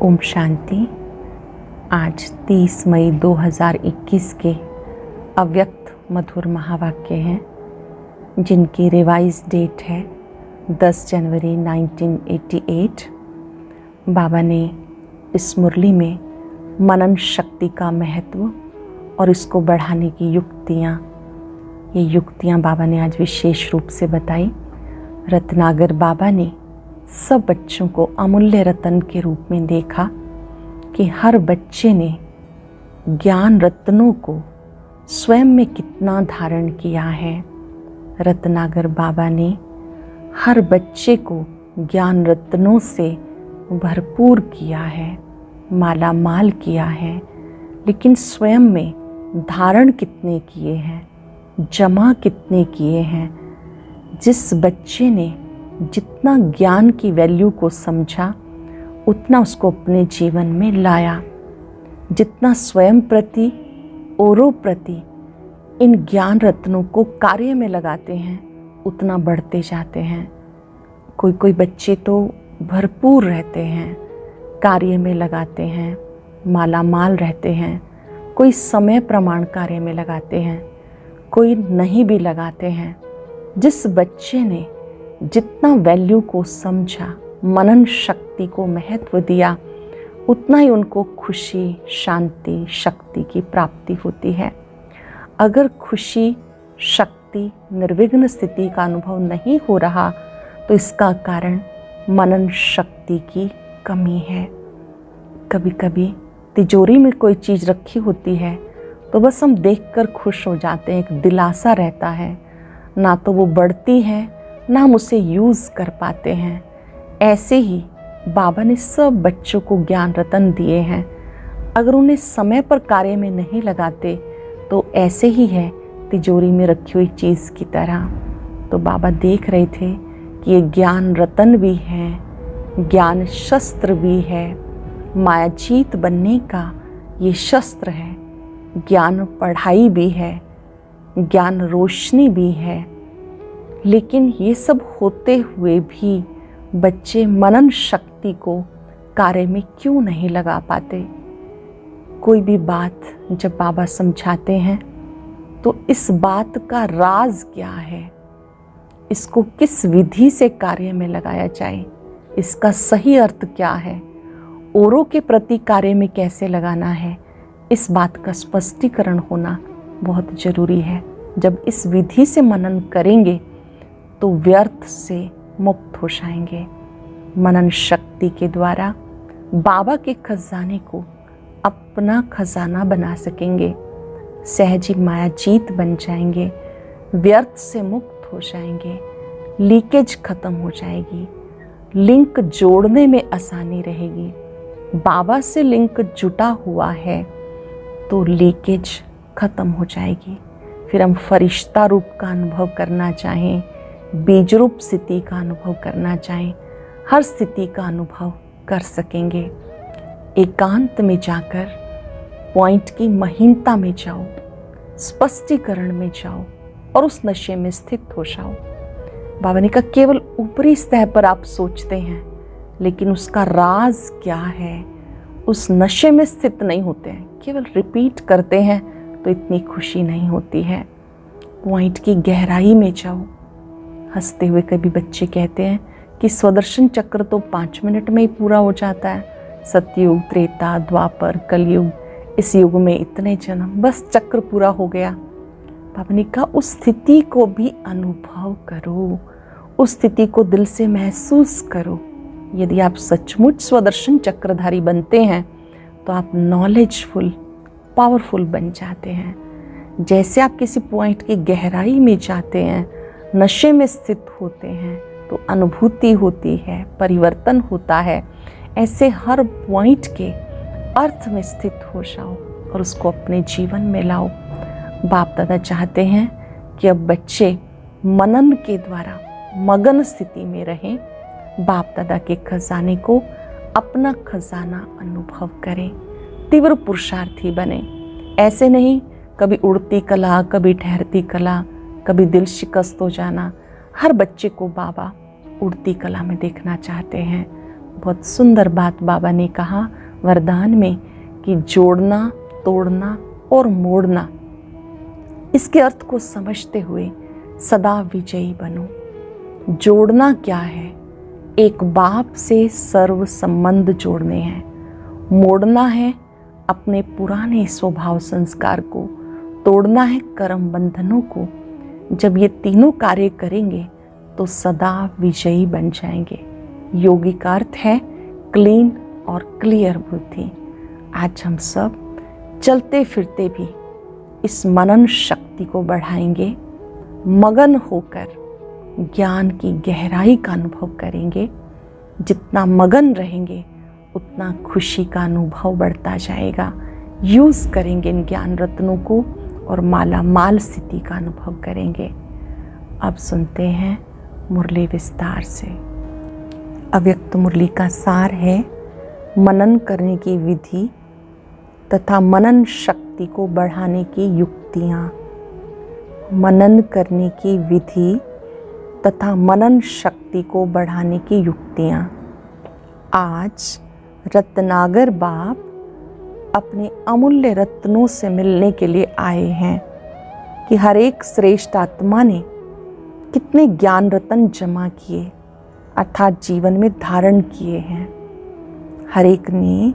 ओम शांति। आज 30 मई 2021 के अव्यक्त मधुर महावाक्य हैं जिनकी रिवाइज डेट है 10 जनवरी 1988। बाबा ने इस मुरली में मनन शक्ति का महत्व और इसको बढ़ाने की ये युक्तियाँ बाबा ने आज विशेष रूप से बताई। रत्नागर बाबा ने सब बच्चों को अमूल्य रत्न के रूप में देखा कि हर बच्चे ने ज्ञान रत्नों को स्वयं में कितना धारण किया है। रत्नागर बाबा ने हर बच्चे को ज्ञान रत्नों से भरपूर किया है, माला माल किया है, लेकिन स्वयं में धारण कितने किए हैं, जमा कितने किए हैं। जिस बच्चे ने जितना ज्ञान की वैल्यू को समझा उतना उसको अपने जीवन में लाया। जितना स्वयं प्रति औरों प्रति इन ज्ञान रत्नों को कार्य में लगाते हैं उतना बढ़ते जाते हैं। कोई कोई बच्चे तो भरपूर रहते हैं, कार्य में लगाते हैं, माला माल रहते हैं। कोई समय प्रमाण कार्य में लगाते हैं, कोई नहीं भी लगाते हैं। जिस बच्चे ने जितना वैल्यू को समझा, मनन शक्ति को महत्व दिया, उतना ही उनको खुशी, शांति, शक्ति की प्राप्ति होती है। अगर खुशी, शक्ति, निर्विघ्न स्थिति का अनुभव नहीं हो रहा तो इसका कारण मनन शक्ति की कमी है। कभी कभी तिजोरी में कोई चीज़ रखी होती है तो बस हम देखकर खुश हो जाते हैं, एक दिलासा रहता है, ना तो वो बढ़ती है ना हम उसे यूज़ कर पाते हैं। ऐसे ही बाबा ने सब बच्चों को ज्ञान रत्न दिए हैं। अगर उन्हें समय पर कार्य में नहीं लगाते तो ऐसे ही है तिजोरी में रखी हुई चीज़ की तरह। तो बाबा देख रहे थे कि ये ज्ञान रत्न भी है, ज्ञान शस्त्र भी है, मायाजीत बनने का ये शस्त्र है, ज्ञान पढ़ाई भी है, ज्ञान रोशनी भी है। लेकिन ये सब होते हुए भी बच्चे मनन शक्ति को कार्य में क्यों नहीं लगा पाते? कोई भी बात जब बाबा समझाते हैं तो इस बात का राज क्या है, इसको किस विधि से कार्य में लगाया जाए, इसका सही अर्थ क्या है, औरों के प्रति कार्य में कैसे लगाना है, इस बात का स्पष्टीकरण होना बहुत ज़रूरी है। जब इस विधि से मनन करेंगे तो व्यर्थ से मुक्त हो जाएंगे। मनन शक्ति के द्वारा बाबा के खजाने को अपना खजाना बना सकेंगे, सहजी मायाजीत बन जाएंगे, व्यर्थ से मुक्त हो जाएंगे, लीकेज खत्म हो जाएगी, लिंक जोड़ने में आसानी रहेगी। बाबा से लिंक जुटा हुआ है तो लीकेज खत्म हो जाएगी। फिर हम फरिश्ता रूप का अनुभव करना चाहें, बीज रूप स्थिति का अनुभव करना चाहें, हर स्थिति का अनुभव कर सकेंगे। एकांत में जाकर पॉइंट की महीनता में जाओ, स्पष्टीकरण में जाओ और उस नशे में स्थित हो जाओ। बाबा ने कहा केवल ऊपरी सतह पर आप सोचते हैं लेकिन उसका राज क्या है, उस नशे में स्थित नहीं होते हैं, केवल रिपीट करते हैं तो इतनी खुशी नहीं होती है। पॉइंट की गहराई में जाओ। हंसते हुए कभी बच्चे कहते हैं कि स्वदर्शन चक्र तो 5 मिनट में ही पूरा हो जाता है। सतयुग, त्रेता, द्वापर, कलयुग, इस युग में इतने जन्म, बस चक्र पूरा हो गया। बाबा ने कहा उस स्थिति को भी अनुभव करो, उस स्थिति को दिल से महसूस करो। यदि आप सचमुच स्वदर्शन चक्रधारी बनते हैं तो आप नॉलेजफुल, पावरफुल बन जाते हैं। जैसे आप किसी पॉइंट की गहराई में जाते हैं, नशे में स्थित होते हैं तो अनुभूति होती है, परिवर्तन होता है। ऐसे हर पॉइंट के अर्थ में स्थित हो जाओ और उसको अपने जीवन में लाओ। बाप दादा चाहते हैं कि अब बच्चे मनन के द्वारा मगन स्थिति में रहें, बाप दादा के खजाने को अपना खजाना अनुभव करें, तीव्र पुरुषार्थी बने। ऐसे नहीं कभी उड़ती कला, कभी ठहरती कला, कभी दिल शिकस्त हो जाना। हर बच्चे को बाबा उड़ती कला में देखना चाहते हैं, बहुत सुंदर बात बाबा ने कहा वरदान में कि जोड़ना, तोड़ना और मोड़ना, इसके अर्थ को समझते हुए सदा विजयी बनो। जोड़ना क्या है? एक बाप से सर्व संबंध जोड़ने हैं। मोड़ना है अपने पुराने स्वभाव संस्कार को, तोड़ना है कर्म बंधनों को। जब ये तीनों कार्य करेंगे तो सदा विजयी बन जाएंगे। योगी का अर्थ है क्लीन और क्लियर बुद्धि। आज हम सब चलते फिरते भी इस मनन शक्ति को बढ़ाएंगे, मगन होकर ज्ञान की गहराई का अनुभव करेंगे। जितना मगन रहेंगे उतना खुशी का अनुभव बढ़ता जाएगा। यूज़ करेंगे इन ज्ञान रत्नों को और माला माल स्थिति का अनुभव करेंगे। अब सुनते हैं मुरली विस्तार से। अव्यक्त मुरली का सार है मनन करने की विधि तथा मनन शक्ति को बढ़ाने की युक्तियाँ। मनन करने की विधि तथा मनन शक्ति को बढ़ाने की युक्तियाँ। आज रत्नागर बाप अपने अमूल्य रत्नों से मिलने के लिए आए हैं कि हर एक श्रेष्ठ आत्मा ने कितने ज्ञान रत्न जमा किए अर्थात जीवन में धारण किए हैं। हर एक ने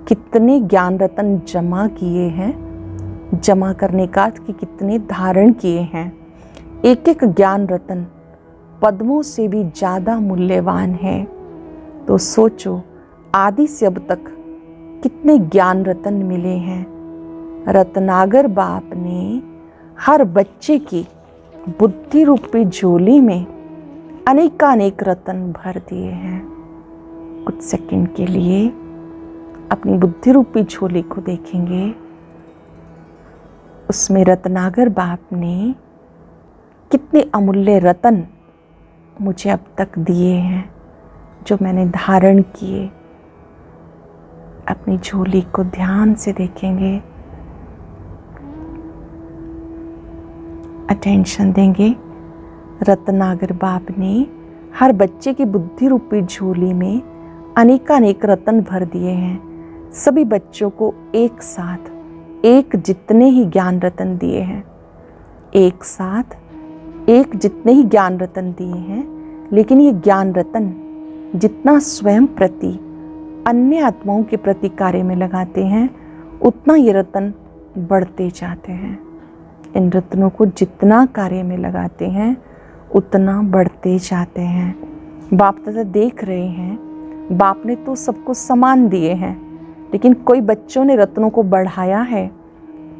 कितने ज्ञान रत्न जमा किए हैं, जमा करने का अर्थ कि कितने धारण किए हैं। एक एक ज्ञान रत्न पद्मों से भी ज़्यादा मूल्यवान है। तो सोचो आदि से अब तक कितने ज्ञान रत्न मिले हैं। रत्नागर बाप ने हर बच्चे की बुद्धि रूपी झोली में अनेकानेक रत्न भर दिए हैं। कुछ सेकंड के लिए अपनी बुद्धि रूपी झोली को देखेंगे। उसमें रत्नागर बाप ने कितने अमूल्य रत्न मुझे अब तक दिए हैं जो मैंने धारण किए। अपनी झोली को ध्यान से देखेंगे, अटेंशन देंगे। रत्नागर बाप ने हर बच्चे की बुद्धि रूपी झोली में अनेकानेक रत्न भर दिए हैं। सभी बच्चों को एक साथ एक जितने ही ज्ञान रत्न दिए हैं। एक साथ एक जितने ही ज्ञान रत्न दिए हैं, लेकिन ये ज्ञान रत्न जितना स्वयं प्रति अन्य आत्माओं के प्रति कार्य में लगाते हैं उतना ये रत्न बढ़ते जाते हैं। इन रत्नों को जितना कार्य में लगाते हैं उतना बढ़ते जाते हैं। बाप दादा देख रहे हैं, बाप ने तो सबको समान दिए हैं, लेकिन कोई बच्चों ने रत्नों को बढ़ाया है,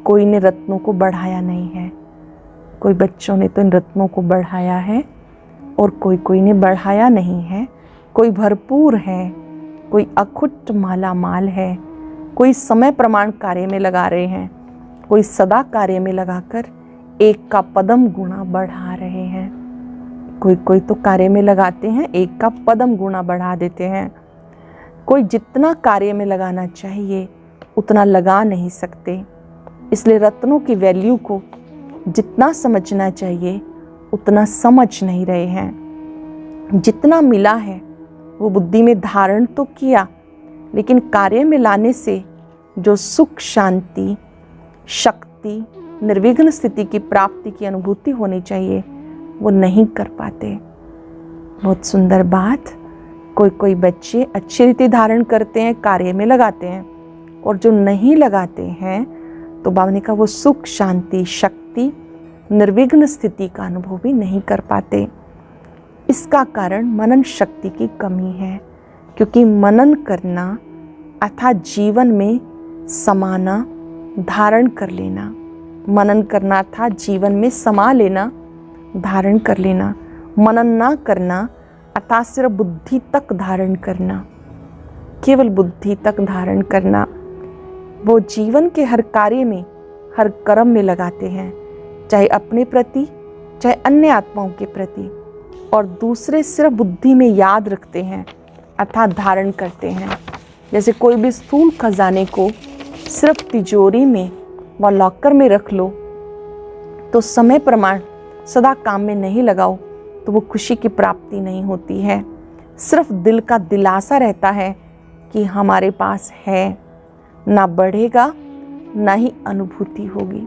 कोई ने रत्नों को बढ़ाया नहीं है। कोई बच्चों ने तो इन रत्नों को बढ़ाया है और कोई ने बढ़ाया नहीं है। कोई भरपूर है, कोई अखुट माला माल है, कोई समय प्रमाण कार्य में लगा रहे हैं, कोई सदा कार्य में लगाकर एक का पदम गुणा बढ़ा रहे हैं। कोई तो कार्य में लगाते हैं, एक का पदम गुणा बढ़ा देते हैं। कोई जितना कार्य में लगाना चाहिए उतना लगा नहीं सकते। इसलिए रत्नों की वैल्यू को जितना समझना चाहिए उतना समझ नहीं रहे हैं। जितना मिला है वो बुद्धि में धारण तो किया, लेकिन कार्य में लाने से जो सुख, शांति, शक्ति, निर्विघ्न स्थिति की प्राप्ति की अनुभूति होनी चाहिए वो नहीं कर पाते। बहुत सुंदर बात। कोई बच्चे अच्छी रीति धारण करते हैं, कार्य में लगाते हैं, और जो नहीं लगाते हैं तो बाबा ने कहा वो सुख, शांति, शक्ति, निर्विघ्न स्थिति का अनुभव भी नहीं कर पाते। इसका कारण मनन शक्ति की कमी है, क्योंकि मनन करना अर्थात जीवन में समाना, धारण कर लेना। मनन करना अर्थात जीवन में समा लेना, धारण कर लेना। मनन ना करना अर्थात सिर्फ बुद्धि तक धारण करना, केवल बुद्धि तक धारण करना। वो जीवन के हर कार्य में, हर कर्म में लगाते हैं, चाहे अपने प्रति चाहे अन्य आत्माओं के प्रति, और दूसरे सिर्फ बुद्धि में याद रखते हैं अर्थात धारण करते हैं। जैसे कोई भी स्थूल खजाने को सिर्फ तिजोरी में व लॉकर में रख लो तो समय प्रमाण सदा काम में नहीं लगाओ तो वो खुशी की प्राप्ति नहीं होती है। सिर्फ दिल का दिलासा रहता है कि हमारे पास है, ना बढ़ेगा ना ही अनुभूति होगी।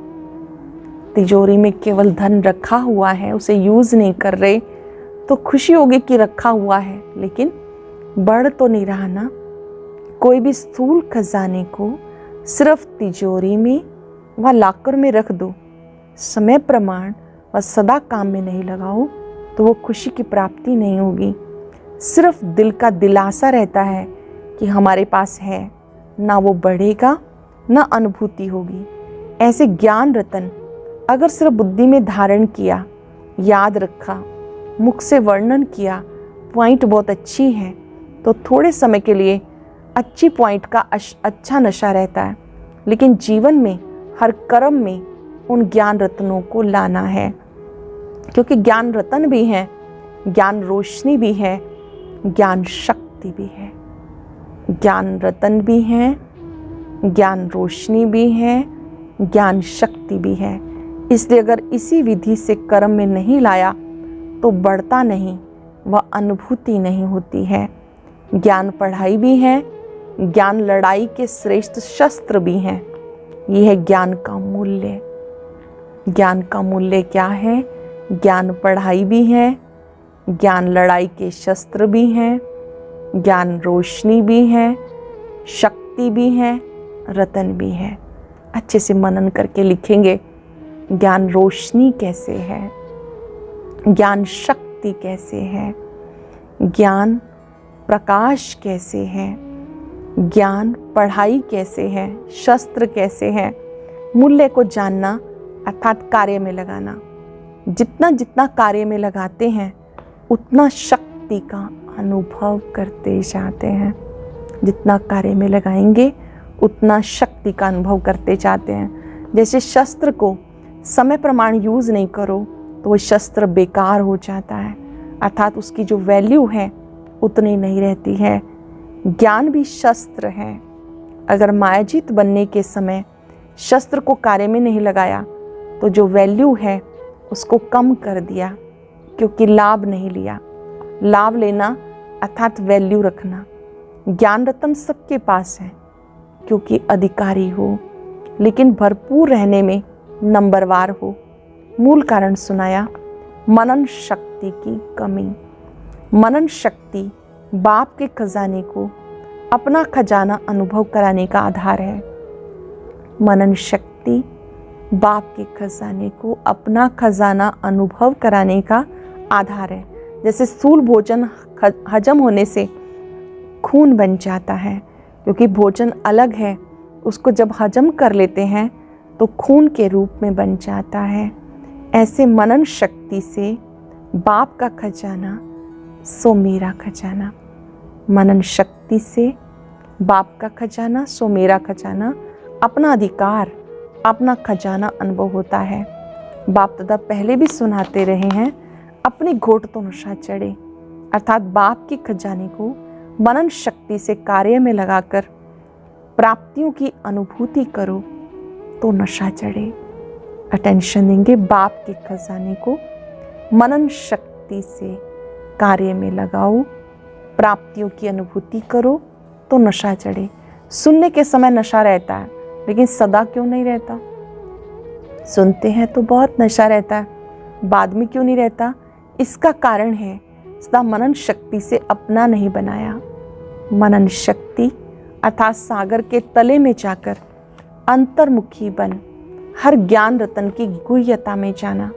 तिजोरी में केवल धन रखा हुआ है, उसे यूज नहीं कर रहे तो खुशी होगी कि रखा हुआ है, लेकिन बढ़ तो नहीं रहा ना। कोई भी स्थूल खजाने को सिर्फ तिजोरी में व लॉकर में रख दो, समय प्रमाण व सदा काम में नहीं लगाओ तो वो खुशी की प्राप्ति नहीं होगी। सिर्फ दिल का दिलासा रहता है कि हमारे पास है, ना वो बढ़ेगा ना अनुभूति होगी। ऐसे ज्ञान रतन अगर सिर्फ बुद्धि में धारण किया, याद रखा, मुख से वर्णन किया, पॉइंट बहुत अच्छी है, तो थोड़े समय के लिए अच्छी पॉइंट का अच्छा नशा रहता है, लेकिन जीवन में हर कर्म में उन ज्ञान रत्नों को लाना है, क्योंकि ज्ञान रतन भी हैं, ज्ञान रोशनी भी है, ज्ञान शक्ति भी है। ज्ञान रतन भी हैं, ज्ञान रोशनी भी है, ज्ञान शक्ति भी है। इसलिए अगर इसी विधि से कर्म में नहीं लाया तो बढ़ता नहीं, वह अनुभूति नहीं होती है। ज्ञान पढ़ाई भी है, ज्ञान लड़ाई के श्रेष्ठ शस्त्र भी हैं। यह है ज्ञान का मूल्य। ज्ञान का मूल्य क्या है? ज्ञान पढ़ाई भी है, ज्ञान लड़ाई के शस्त्र भी हैं, ज्ञान रोशनी भी है, शक्ति भी है, रतन भी है। अच्छे से मनन करके लिखेंगे, ज्ञान रोशनी कैसे है, ज्ञान शक्ति कैसे है, ज्ञान प्रकाश कैसे है, ज्ञान पढ़ाई कैसे है, शस्त्र कैसे है। मूल्य को जानना अर्थात कार्य में लगाना। जितना जितना कार्य में लगाते हैं उतना शक्ति का अनुभव करते जाते हैं। जितना कार्य में लगाएंगे उतना शक्ति का अनुभव करते जाते हैं। जैसे शस्त्र को समय प्रमाण यूज नहीं करो तो वो शस्त्र बेकार हो जाता है, अर्थात उसकी जो वैल्यू है उतनी नहीं रहती है। ज्ञान भी शस्त्र है। अगर मायाजीत बनने के समय शस्त्र को कार्य में नहीं लगाया तो जो वैल्यू है उसको कम कर दिया, क्योंकि लाभ नहीं लिया। लाभ लेना अर्थात वैल्यू रखना। ज्ञान रत्न सबके पास है क्योंकि अधिकारी हो, लेकिन भरपूर रहने में नंबरवार हो। मूल कारण सुनाया, मनन शक्ति की कमी। मनन शक्ति बाप के खजाने को अपना खजाना अनुभव कराने का आधार है। मनन शक्ति बाप के खजाने को अपना खजाना अनुभव कराने का आधार है। जैसे स्थूल भोजन हजम होने से खून बन जाता है, क्योंकि भोजन अलग है, उसको जब हजम कर लेते हैं तो खून के रूप में बन जाता है। ऐसे मनन शक्ति से बाप का खजाना सो मेरा खजाना। मनन शक्ति से बाप का खजाना सो मेरा खजाना, अपना अधिकार, अपना खजाना अनुभव होता है। बाप दादा पहले भी सुनाते रहे हैं, अपनी घोट तो नशा चढ़े, अर्थात बाप के खजाने को मनन शक्ति से कार्य में लगाकर प्राप्तियों की अनुभूति करो तो नशा चढ़े। अटेंशन देंगे, बाप के खजाने को मनन शक्ति से कार्य में लगाओ, प्राप्तियों की अनुभूति करो तो नशा चढ़े। सुनने के समय नशा रहता है, लेकिन सदा क्यों नहीं रहता? सुनते हैं तो बहुत नशा रहता है, बाद में क्यों नहीं रहता? इसका कारण है सदा मनन शक्ति से अपना नहीं बनाया। मनन शक्ति अर्थात सागर के तले में जाकर अंतर्मुखी बन हर ज्ञान रतन की गुह्यता में जाना।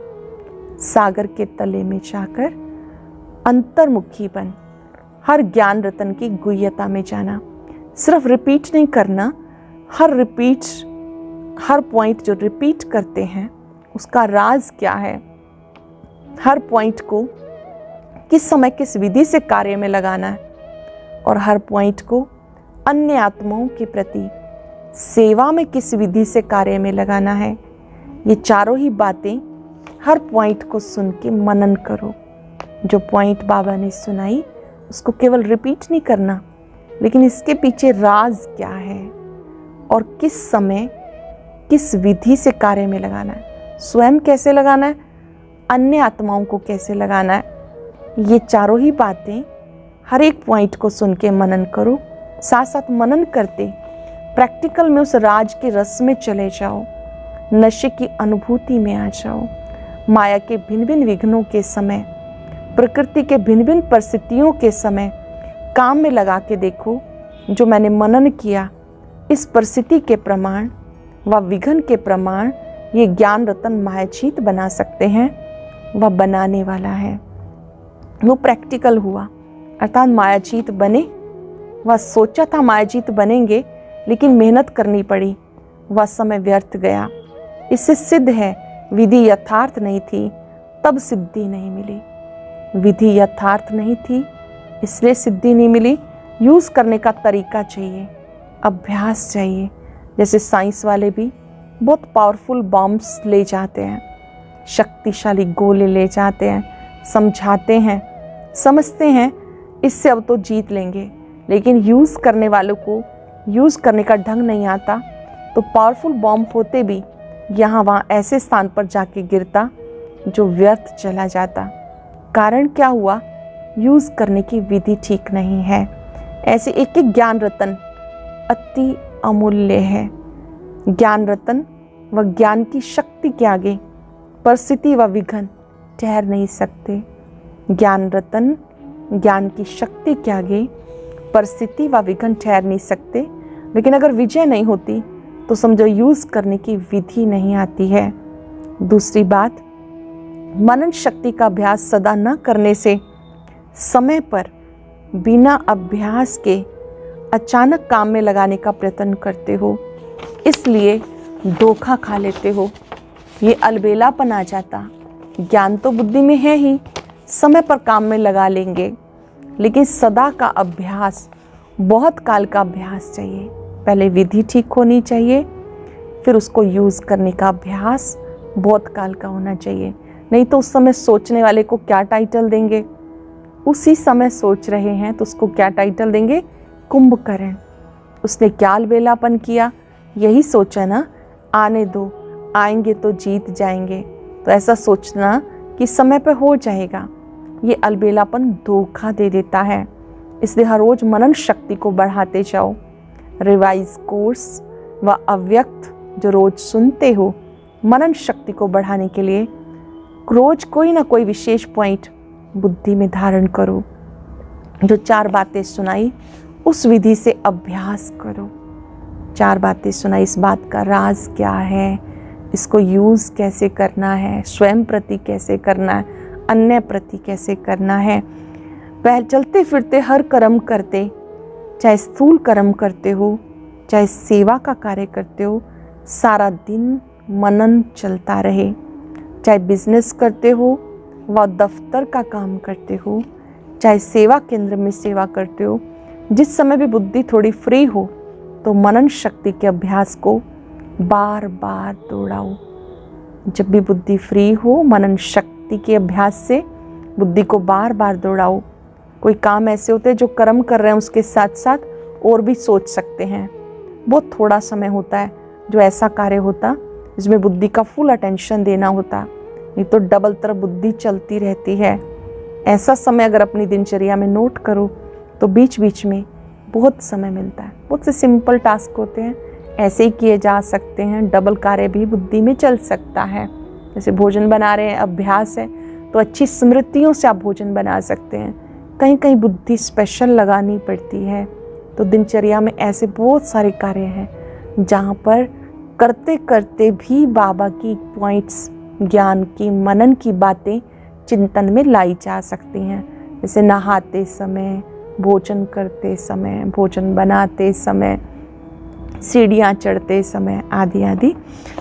सागर के तले में जाकर अंतर्मुखी बन हर ज्ञान रतन की गुह्यता में जाना। सिर्फ रिपीट नहीं करना, हर पॉइंट जो रिपीट करते हैं उसका राज क्या है, हर पॉइंट को किस समय किस विधि से कार्य में लगाना है, और हर पॉइंट को अन्य आत्माओं के प्रति सेवा में किस विधि से कार्य में लगाना है। ये चारों ही बातें हर पॉइंट को सुन के मनन करो। जो पॉइंट बाबा ने सुनाई उसको केवल रिपीट नहीं करना, लेकिन इसके पीछे राज क्या है और किस समय किस विधि से कार्य में लगाना है, स्वयं कैसे लगाना है, अन्य आत्माओं को कैसे लगाना है। ये चारों ही बातें हर एक पॉइंट को सुन के मनन करो। साथ साथ मनन करते प्रैक्टिकल में उस राज के रस में चले जाओ, नशे की अनुभूति में आ जाओ। माया के भिन्न भिन्न विघ्नों के समय, प्रकृति के भिन्न भिन्न परिस्थितियों के समय काम में लगा के देखो। जो मैंने मनन किया, इस परिस्थिति के प्रमाण व विघ्न के प्रमाण ये ज्ञान रतन मायाजीत बना सकते हैं, वह बनाने वाला है। वो प्रैक्टिकल हुआ, अर्थात मायाजीत बने। वह सोचा था मायाजीत बनेंगे, लेकिन मेहनत करनी पड़ी, वह समय व्यर्थ गया। इससे सिद्ध है विधि यथार्थ नहीं थी, तब सिद्धि नहीं मिली। विधि यथार्थ नहीं थी, इसलिए सिद्धि नहीं मिली। यूज़ करने का तरीका चाहिए, अभ्यास चाहिए। जैसे साइंस वाले भी बहुत पावरफुल बॉम्ब्स ले जाते हैं, शक्तिशाली गोले ले जाते हैं, समझाते हैं, समझते हैं इससे अब तो जीत लेंगे, लेकिन यूज़ करने वालों को यूज़ करने का ढंग नहीं आता, तो पावरफुल बॉम्ब होते भी यहाँ वहाँ ऐसे स्थान पर जाके गिरता जो व्यर्थ चला जाता। कारण क्या हुआ? यूज़ करने की विधि ठीक नहीं है। ऐसे एक एक ज्ञान रतन अति अमूल्य है। ज्ञान रतन व ज्ञान की शक्ति के आगे परिस्थिति व विघ्न ठहर नहीं सकते। ज्ञान रतन ज्ञान की शक्ति के आगे परिस्थिति व विघ्न ठहर नहीं सकते। लेकिन अगर विजय नहीं होती तो समझो यूज़ करने की विधि नहीं आती है। दूसरी बात, मनन शक्ति का अभ्यास सदा न करने से समय पर बिना अभ्यास के अचानक काम में लगाने का प्रयत्न करते हो, इसलिए धोखा खा लेते हो। ये अलबेलापन आ जाता। ज्ञान तो बुद्धि में है ही, समय पर काम में लगा लेंगे, लेकिन सदा का अभ्यास, बहुत काल का अभ्यास चाहिए। पहले विधि ठीक होनी चाहिए, फिर उसको यूज़ करने का अभ्यास बहुत काल का होना चाहिए। नहीं तो उस समय सोचने वाले को क्या टाइटल देंगे? उसी समय सोच रहे हैं तो उसको क्या टाइटल देंगे? कुंभकर्ण। उसने क्या अलबेलापन किया? यही सोचा ना, आने दो, आएंगे तो जीत जाएंगे। तो ऐसा सोचना कि समय पे हो जाएगा, ये अलबेलापन धोखा दे देता है। इसलिए हर रोज मनन शक्ति को बढ़ाते जाओ। रिवाइज कोर्स व अव्यक्त जो रोज सुनते हो, मनन शक्ति को बढ़ाने के लिए रोज कोई ना कोई विशेष पॉइंट बुद्धि में धारण करो। जो 4 बातें सुनाई, उस विधि से अभ्यास करो। 4 बातें सुनाई, इस बात का राज क्या है, इसको यूज़ कैसे करना है, स्वयं प्रति कैसे करना है, अन्य प्रति कैसे करना है। पहले चलते फिरते हर कर्म करते, चाहे स्थूल कर्म करते हो, चाहे सेवा का कार्य करते हो, सारा दिन मनन चलता रहे। चाहे बिजनेस करते हो व दफ्तर का काम करते हो, चाहे सेवा केंद्र में सेवा करते हो, जिस समय भी बुद्धि थोड़ी फ्री हो तो मनन शक्ति के अभ्यास को बार बार दोहराओ। जब भी बुद्धि फ्री हो, मनन शक्ति के अभ्यास से बुद्धि को बार बार दोहराओ। कोई काम ऐसे होते हैं जो कर्म कर रहे हैं उसके साथ साथ और भी सोच सकते हैं। बहुत थोड़ा समय होता है जो ऐसा कार्य होता जिसमें बुद्धि का फुल अटेंशन देना होता, नहीं तो डबल तरफ बुद्धि चलती रहती है। ऐसा समय अगर अपनी दिनचर्या में नोट करो तो बीच बीच में बहुत समय मिलता है। बहुत से सिंपल टास्क होते हैं, ऐसे ही किए जा सकते हैं। डबल कार्य भी बुद्धि में चल सकता है। जैसे भोजन बना रहे हैं, अभ्यास है, तो अच्छी स्मृतियों से आप भोजन बना सकते हैं। कहीं कहीं बुद्धि स्पेशल लगानी पड़ती है। तो दिनचर्या में ऐसे बहुत सारे कार्य हैं जहाँ पर करते करते भी बाबा की पॉइंट्स, ज्ञान की, मनन की बातें चिंतन में लाई जा सकती हैं। जैसे नहाते समय, भोजन करते समय, भोजन बनाते समय, सीढ़ियाँ चढ़ते समय आदि आदि।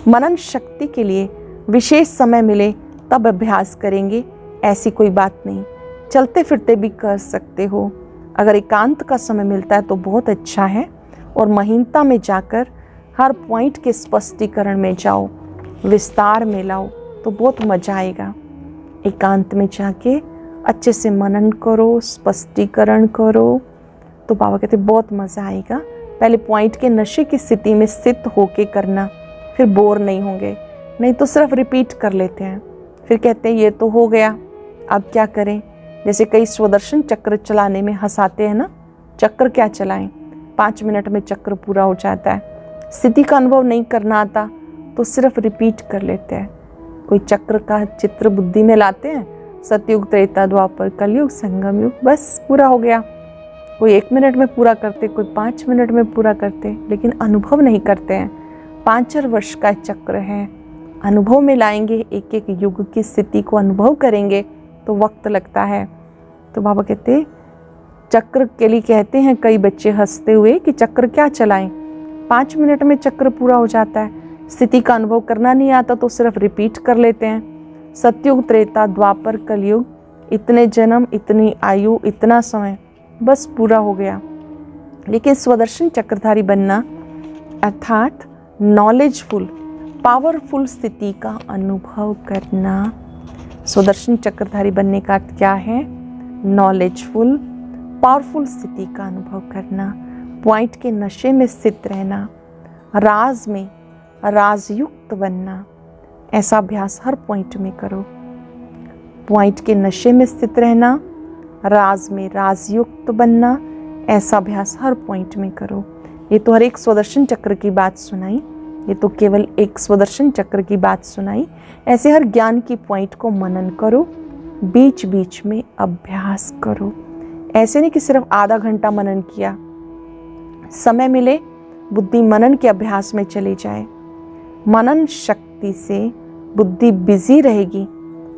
मनन शक्ति के लिए विशेष समय मिले तब अभ्यास करेंगे, ऐसी कोई बात नहीं। चलते फिरते भी कर सकते हो। अगर एकांत का समय मिलता है तो बहुत अच्छा है। और महीनता में जाकर हर पॉइंट के स्पष्टीकरण में जाओ, विस्तार में लाओ, तो बहुत मज़ा आएगा। एकांत में जाके अच्छे से मनन करो, स्पष्टीकरण करो, तो बाबा कहते बहुत मज़ा आएगा। पहले पॉइंट के नशे की स्थिति में स्थित होके करना, फिर बोर नहीं होंगे। नहीं तो सिर्फ रिपीट कर लेते हैं, फिर कहते हैं ये तो हो गया, अब क्या करें। जैसे कई स्वदर्शन चक्र चलाने में हंसाते हैं ना, चक्र क्या चलाएं, 5 मिनट में चक्र पूरा हो जाता है। स्थिति का अनुभव नहीं करना आता तो सिर्फ रिपीट कर लेते हैं। कोई चक्र का चित्र बुद्धि में लाते हैं, सतयुग, त्रेता, द्वापर, कलयुग, संगम युग, बस पूरा हो गया। कोई 1 मिनट में पूरा करते, कोई 5 मिनट में पूरा करते, लेकिन अनुभव नहीं करते हैं। 5 वर्ष का चक्र है, अनुभव में लाएंगे, एक एक युग की स्थिति को अनुभव करेंगे तो वक्त लगता है। तो बाबा कहते चक्र के लिए कहते हैं कई बच्चे हंसते हुए कि चक्र क्या चलाएं, 5 मिनट में चक्र पूरा हो जाता है। स्थिति का अनुभव करना नहीं आता तो सिर्फ रिपीट कर लेते हैं। सतयुग, त्रेता, द्वापर, कलयुग, इतने जन्म, इतनी आयु, इतना समय, बस पूरा हो गया। लेकिन स्वदर्शन चक्रधारी बनना अर्थात नॉलेजफुल, पावरफुल स्थिति का अनुभव करना। स्वदर्शन चक्रधारी बनने का अर्थ क्या है? नॉलेजफुल, पावरफुल स्थिति का अनुभव करना, पॉइंट के नशे में स्थित रहना, राज में राजयुक्त बनना। ऐसा अभ्यास हर पॉइंट में करो। पॉइंट के नशे में स्थित रहना, राज में राजयुक्त बनना, ऐसा अभ्यास हर पॉइंट में करो। ये तो हर एक स्वदर्शन चक्र की बात सुनाई, ये तो केवल एक स्वदर्शन चक्र की बात सुनाई। ऐसे हर ज्ञान की पॉइंट को मनन करो, बीच बीच में अभ्यास करो। ऐसे नहीं कि सिर्फ आधा घंटा मनन किया, समय मिले बुद्धि मनन के अभ्यास में चली जाए। मनन शक्ति से बुद्धि बिजी रहेगी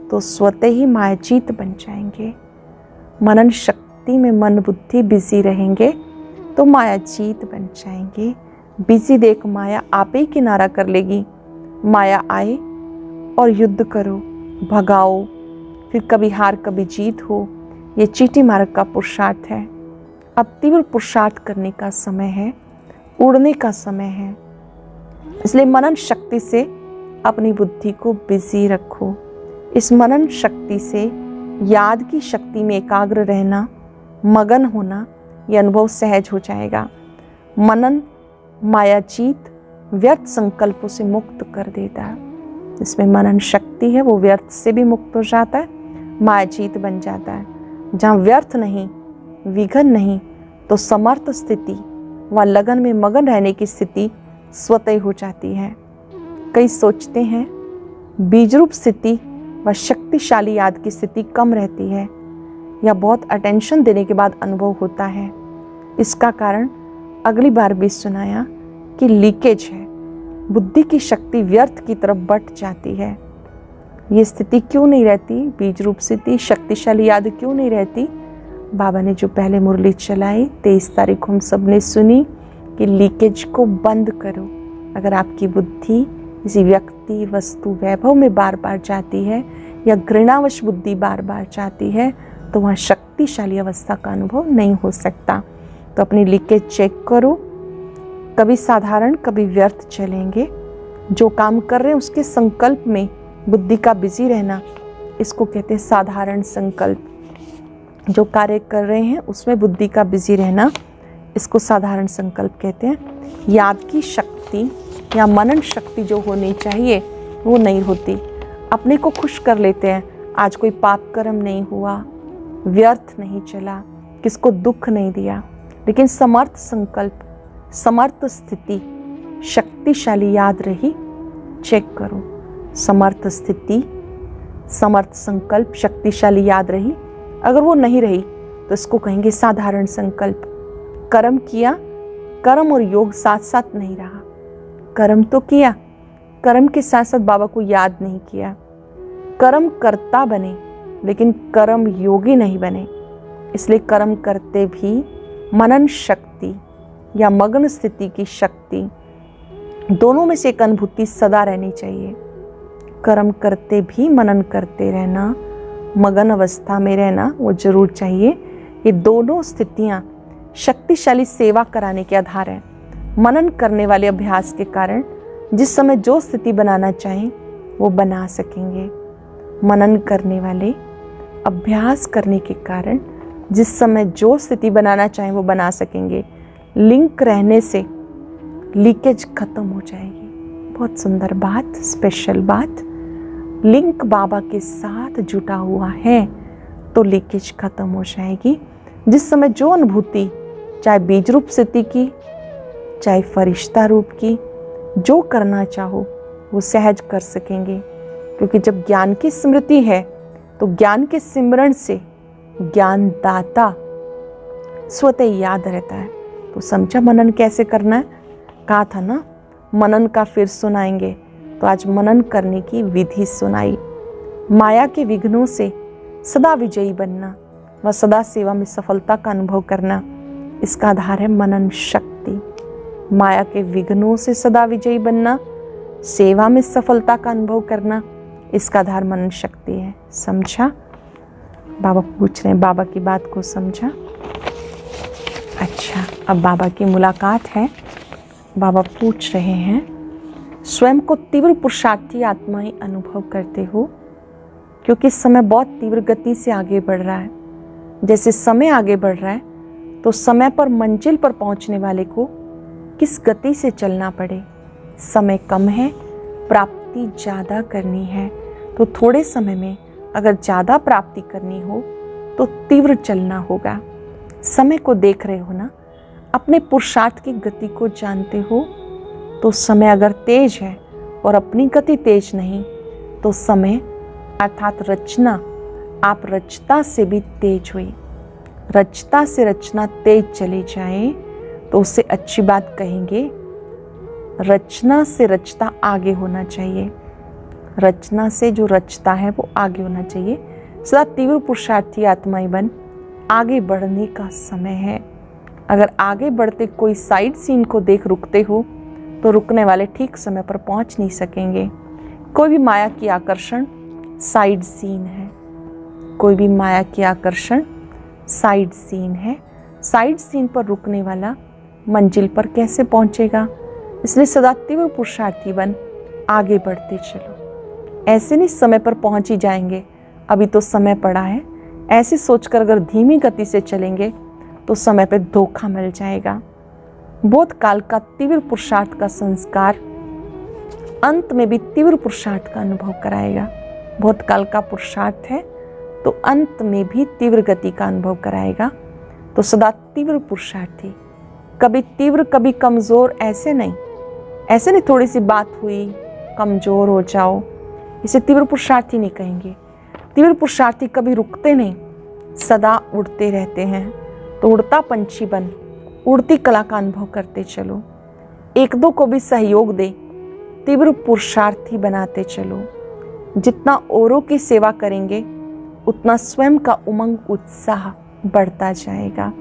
तो स्वतः ही मायाजीत बन जाएंगे। मनन शक्ति में मन बुद्धि बिजी रहेंगे तो मायाजीत बन जाएंगे। बिजी देख माया आप ही किनारा कर लेगी। माया आए और युद्ध करो, भगाओ, फिर कभी हार कभी जीत हो। ये चीटी मार्ग का पुरुषार्थ है। अब तीव्र पुरुषार्थ करने का समय है, उड़ने का समय है। इसलिए मनन शक्ति से अपनी बुद्धि को बिजी रखो। इस मनन शक्ति से याद की शक्ति में एकाग्र रहना, मगन होना, यह अनुभव सहज हो जाएगा। मनन मायाजीत व्यर्थ संकल्पों से मुक्त कर देता है। इसमें मनन शक्ति है वो व्यर्थ से भी मुक्त हो जाता है, मायाजीत बन जाता है। जहाँ व्यर्थ नहीं, विघन नहीं, तो समर्थ स्थिति व लगन में मगन रहने की स्थिति स्वतः हो जाती है। कई सोचते हैं बीजरूप स्थिति व शक्तिशाली याद की स्थिति कम रहती है या बहुत अटेंशन देने के बाद अनुभव होता है। इसका कारण अगली बार भी सुनाया कि लीकेज है, बुद्धि की शक्ति व्यर्थ की तरफ बढ़ जाती है। ये स्थिति क्यों नहीं रहती? बीज रूप स्थिति, शक्तिशाली याद क्यों नहीं रहती? बाबा ने जो पहले मुरली चलाई 23 तारीख को हम सब ने सुनी कि लीकेज को बंद करो। अगर आपकी बुद्धि किसी व्यक्ति, वस्तु, वैभव में बार बार जाती है या घृणावश बुद्धि बार बार जाती है तो वहाँ शक्तिशाली अवस्था का अनुभव नहीं हो सकता। तो अपनी लीकेज चेक करो। कभी साधारण कभी व्यर्थ चलेंगे। जो काम कर रहे हैं उसके संकल्प में बुद्धि का बिजी रहना, इसको कहते हैं साधारण संकल्प। जो कार्य कर रहे हैं उसमें बुद्धि का बिजी रहना, इसको साधारण संकल्प कहते हैं। याद की शक्ति या मनन शक्ति जो होनी चाहिए वो नहीं होती। अपने को खुश कर लेते हैं, आज कोई पाप कर्म नहीं हुआ, व्यर्थ नहीं चला, किसको दुख नहीं दिया। लेकिन समर्थ संकल्प, समर्थ स्थिति, शक्तिशाली याद रही, चेक करो। समर्थ स्थिति, समर्थ संकल्प, शक्तिशाली याद रही। अगर वो नहीं रही तो इसको कहेंगे साधारण संकल्प। कर्म किया, कर्म और योग साथ साथ नहीं रहा। कर्म तो किया, कर्म के साथ साथ बाबा को याद नहीं किया। कर्म करता बने लेकिन कर्म योगी नहीं बने। इसलिए कर्म करते भी मनन शक्ति या मग्न स्थिति की शक्ति, दोनों में से एक अनुभूति सदा रहनी चाहिए। कर्म करते भी मनन करते रहना, मगन अवस्था में रहना वो जरूर चाहिए। ये दोनों स्थितियाँ शक्तिशाली सेवा कराने के आधार है। मनन करने वाले अभ्यास के कारण जिस समय जो स्थिति बनाना चाहें वो बना सकेंगे। मनन करने वाले अभ्यास करने के कारण जिस समय जो स्थिति बनाना चाहें वो बना सकेंगे। लिंक रहने से लीकेज खत्म हो जाएगी। बहुत सुंदर बात, स्पेशल बात। लिंक बाबा के साथ जुटा हुआ है तो लीकेज खत्म हो जाएगी। जिस समय जो अनुभूति, चाहे बीज रूप स्थिति की, चाहे फरिश्ता रूप की, जो करना चाहो वो सहज कर सकेंगे। क्योंकि जब ज्ञान की स्मृति है तो ज्ञान के सिमरण से ज्ञानदाता स्वतः याद रहता है। तो समझा मनन कैसे करना है? कहा था ना मनन का फिर सुनाएंगे, तो आज मनन करने की विधि सुनाई। माया के विघ्नों से सदा विजयी बनना व सदा सेवा में सफलता का अनुभव करना, इसका आधार है मनन शक्ति। माया के विघ्नों से सदा विजयी बनना, सेवा में सफलता का अनुभव करना, इसका आधार मनन शक्ति है। समझा? बाबा पूछ रहे हैं, बाबा की बात को समझा? अच्छा, अब बाबा की मुलाकात है। बाबा पूछ रहे हैं, स्वयं को तीव्र पुरुषार्थी आत्माएं अनुभव करते हो? क्योंकि समय बहुत तीव्र गति से आगे बढ़ रहा है। जैसे समय आगे बढ़ रहा है तो समय पर मंजिल पर पहुंचने वाले को किस गति से चलना पड़े। समय कम है, प्राप्ति ज़्यादा करनी है, तो थोड़े समय में अगर ज़्यादा प्राप्ति करनी हो तो तीव्र चलना होगा। समय को देख रहे हो ना, अपने पुरुषार्थ की गति को जानते हो। तो समय अगर तेज है और अपनी गति तेज नहीं, तो समय अर्थात रचना, आप रचता से भी तेज हुई। रचता से रचना तेज चली जाए तो उससे अच्छी बात कहेंगे, रचना से रचता आगे होना चाहिए। रचना से जो रचता है वो आगे होना चाहिए। सदा तीव्र पुरुषार्थी आत्माएं बन, आगे बढ़ने का समय है। अगर आगे बढ़ते कोई साइड सीन को देख रुकते हो तो रुकने वाले ठीक समय पर पहुंच नहीं सकेंगे। कोई भी माया की आकर्षण साइड सीन है। कोई भी माया की आकर्षण साइड सीन है। साइड सीन पर रुकने वाला मंजिल पर कैसे पहुंचेगा? इसलिए सदा तीव्र पुरुषार्थी बन, आगे बढ़ते चलो। ऐसे नहीं समय पर पहुंच ही जाएंगे, अभी तो समय पड़ा है, ऐसे सोचकर अगर धीमी गति से चलेंगे तो समय पे धोखा मिल जाएगा। बहुत काल का तीव्र पुरुषार्थ का संस्कार अंत में भी तीव्र पुरुषार्थ का अनुभव कराएगा। बहुत काल का पुरुषार्थ है तो अंत में भी तीव्र गति का अनुभव कराएगा। तो सदा तीव्र पुरुषार्थी, कभी तीव्र कभी कमजोर, ऐसे नहीं थोड़ी सी बात हुई कमजोर हो जाओ, इसे तीव्र पुरुषार्थी नहीं कहेंगे। तीव्र पुरुषार्थी कभी रुकते नहीं, सदा उड़ते रहते हैं। तो उड़ता पंछी बन, उड़ती कला का अनुभव करते चलो। एक दो को भी सहयोग दे, तीव्र पुरुषार्थी बनाते चलो। जितना औरों की सेवा करेंगे उतना स्वयं का उमंग उत्साह बढ़ता जाएगा।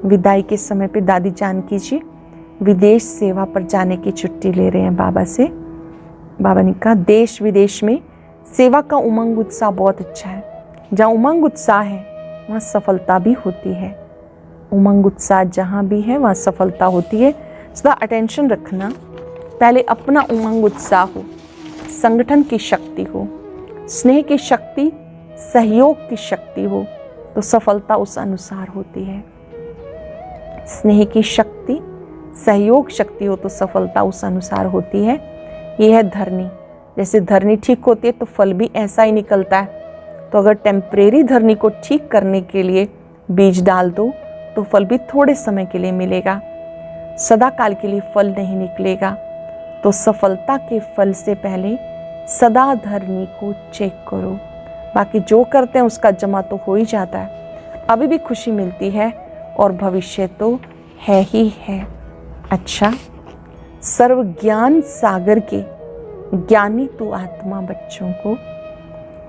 विदाई के समय पे दादी जानकी जी विदेश सेवा पर जाने की छुट्टी ले रहे हैं बाबा से। बाबा ने कहा देश विदेश में सेवा का उमंग उत्साह बहुत अच्छा है। जहाँ उमंग उत्साह है वहाँ सफलता भी होती है। उमंग उत्साह जहाँ भी है वहाँ सफलता होती है। सदा अटेंशन रखना, पहले अपना उमंग उत्साह हो, संगठन की शक्ति हो, स्नेह की शक्ति, सहयोग की शक्ति हो तो सफलता उस अनुसार होती है। स्नेह की शक्ति, सहयोग शक्ति हो तो सफलता उस अनुसार होती है। यह है धरनी। जैसे धरनी ठीक होती है तो फल भी ऐसा ही निकलता है। तो अगर टेम्परेरी धरनी को ठीक करने के लिए बीज डाल दो तो फल भी थोड़े समय के लिए मिलेगा, सदा काल के लिए फल नहीं निकलेगा। तो सफलता के फल से पहले सदा धरनी को चेक करो। बाकी जो करते हैं उसका जमा तो हो ही जाता है। अभी भी खुशी मिलती है और भविष्य तो है ही है। अच्छा, सर्व ज्ञान सागर के ज्ञानी तू आत्मा बच्चों को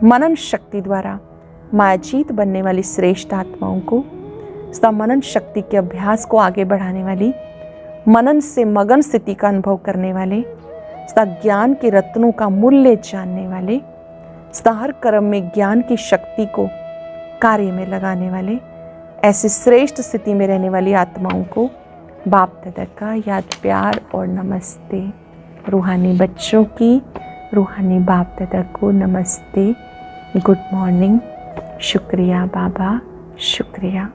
मनन शक्ति द्वारा मायाजीत बनने वाली श्रेष्ठ आत्माओं को, सदा मनन शक्ति के अभ्यास को आगे बढ़ाने वाली, मनन से मगन स्थिति का अनुभव करने वाले, सदा ज्ञान के रत्नों का मूल्य जानने वाले, सदा हर कर्म में ज्ञान की शक्ति को कार्य में लगाने वाले, ऐसी श्रेष्ठ स्थिति में रहने वाली आत्माओं को बाप दादा का याद, प्यार और नमस्ते। रूहानी बच्चों की रूहानी बाप दादा को नमस्ते, गुड मॉर्निंग, शुक्रिया बाबा, शुक्रिया।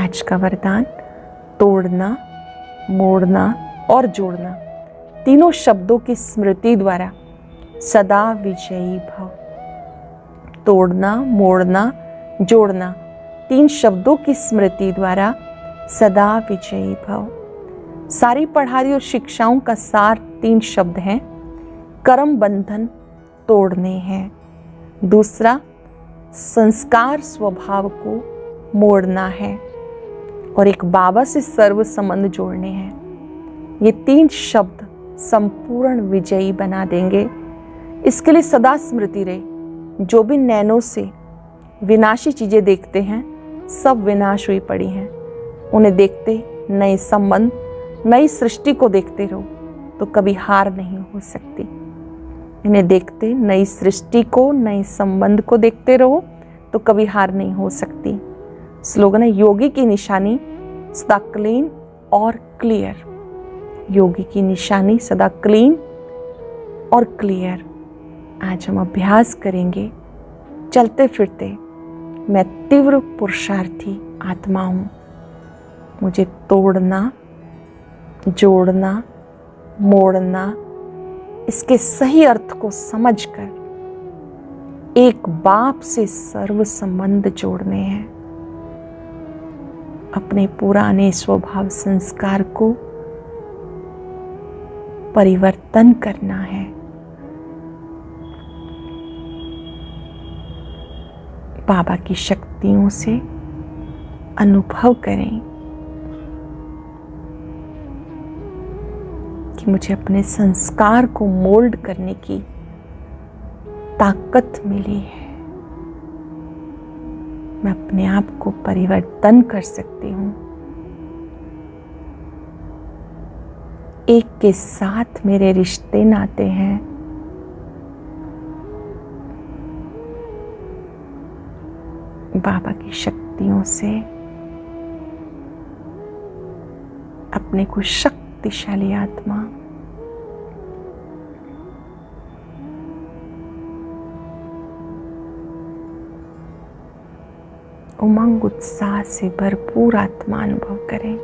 आज का वरदान, तोड़ना, मोड़ना और जोड़ना तीनों शब्दों की स्मृति द्वारा सदा विजयी भव। तोड़ना, मोड़ना जोड़ना, 3 शब्दों की स्मृति द्वारा सदा विजयी भव। सारी पढ़ाई और शिक्षाओं का सार 3 शब्द हैं। कर्म बंधन तोड़ने हैं। दूसरा, संस्कार स्वभाव को मोड़ना है। और एक बाबा से सर्व संबंध जोड़ने हैं। ये 3 शब्द संपूर्ण विजयी बना देंगे। इसके लिए सदा स्मृति रहे। जो भी नैनों से विनाशी चीजें देखते हैं, सब विनाश हुई पड़ी हैं। उन्हें देखते नए संबंध, नई सृष्टि को देखते रहो तो कभी हार नहीं हो सकती। इन्हें देखते नई सृष्टि को, नए संबंध को देखते रहो तो कभी हार नहीं हो सकती। स्लोगन है, योगी की निशानी सदा क्लीन और क्लियर। योगी की निशानी सदा क्लीन और क्लियर। आज हम अभ्यास करेंगे। चलते फिरते मैं तीव्र पुरुषार्थी आत्मा हूँ। मुझे तोड़ना, जोड़ना, मोड़ना, इसके सही अर्थ को समझकर एक बाप से सर्व संबंध जोड़ने हैं। अपने पुराने स्वभाव संस्कार को परिवर्तन करना है। बाबा की शक्तियों से अनुभव करें कि मुझे अपने संस्कार को मोल्ड करने की ताकत मिली है। मैं अपने आप को परिवर्तन कर सकती हूँ। एक के साथ मेरे रिश्ते नाते हैं। बाबा की शक्तियों से अपने को शक्तिशाली आत्मा, उमंग उत्साह से भरपूर आत्मा अनुभव करें।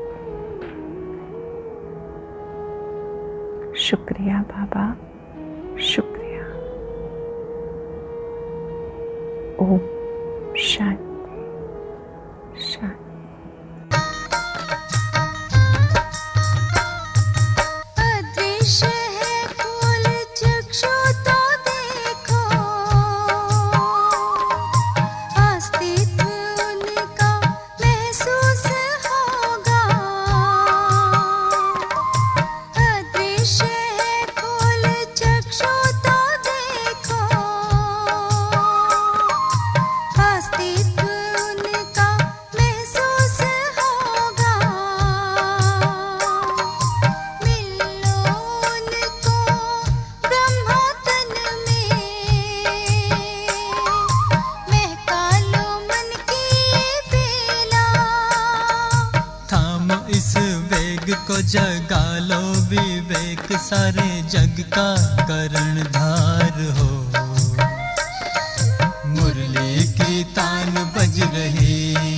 शुक्रिया बाबा, शुक्रिया। ओम शांति शांति। को जगा लो विवेक, सारे जग का कर्णधार हो। मुरली की तान बज रही